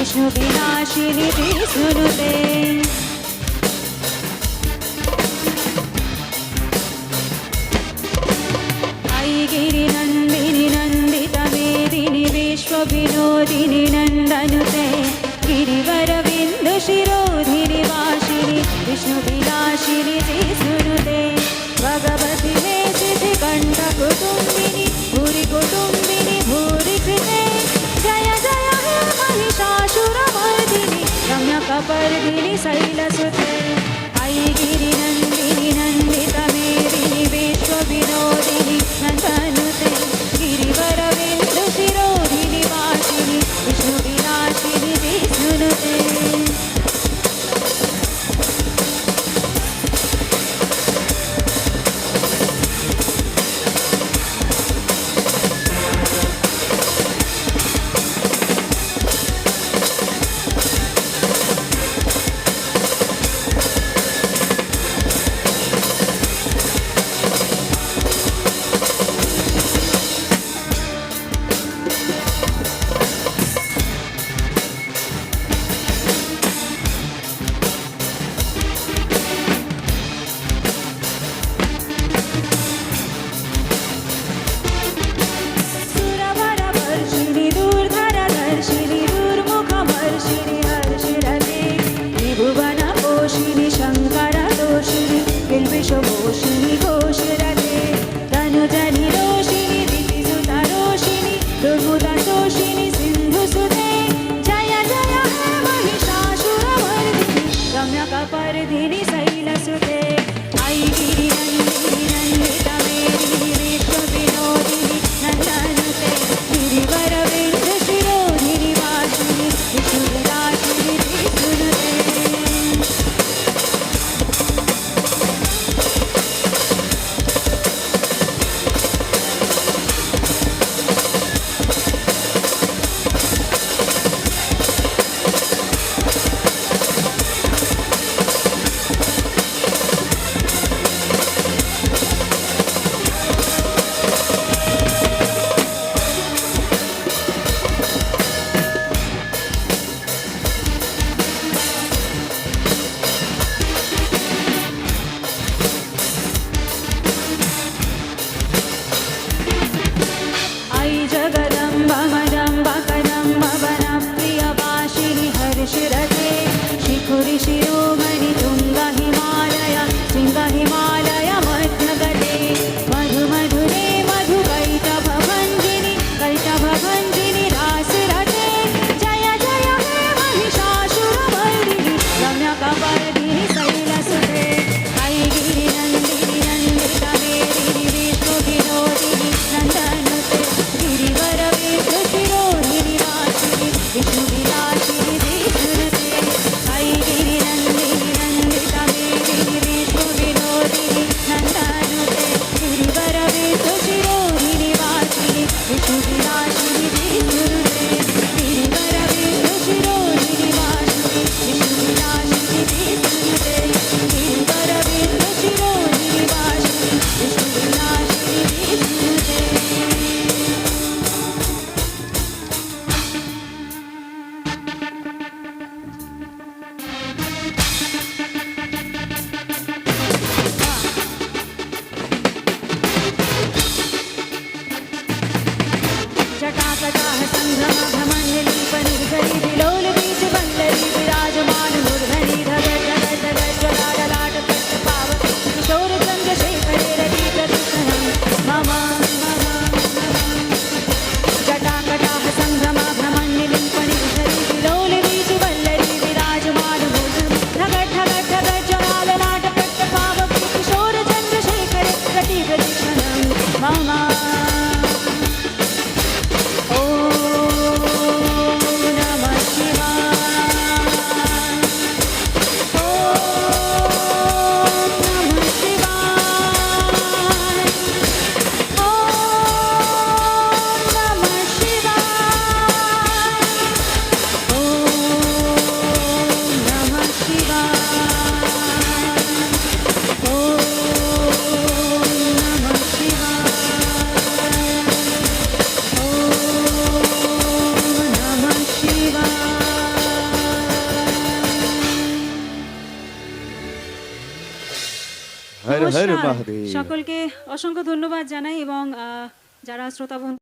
विष्णु विनाशिनी त्रिसुनुते ऐगिरि नन्दिनि नन्दित मेदिनि विश्व विनोदिनि नन्दनुते गिरिवर बिन्दु शिरोधिनि वासिनि विष्णु विनाशिनि त्रिसुनुते भगवति मे सिद्धि कंठ कुटुम्बिनि भूरि कुटुम्बिनि भूरि कृते जय जय हे महिषासुरमर्दिनि रम्यकपर्दिनि शैलसुते ऐगिरि नन्दिनि नन्दित मेदिनि विश्व विनोदिनि नन्दनुते गिरिवर बिन्दु शिरोधिनि वासिनि विष्णु विनाशिनि त्रिसुनुते হর হর নমস্কার। মহাদেব। সকলকে অসংখ্য ধন্যবাদ জানাই এবং যারা শ্রোতা বন্ধু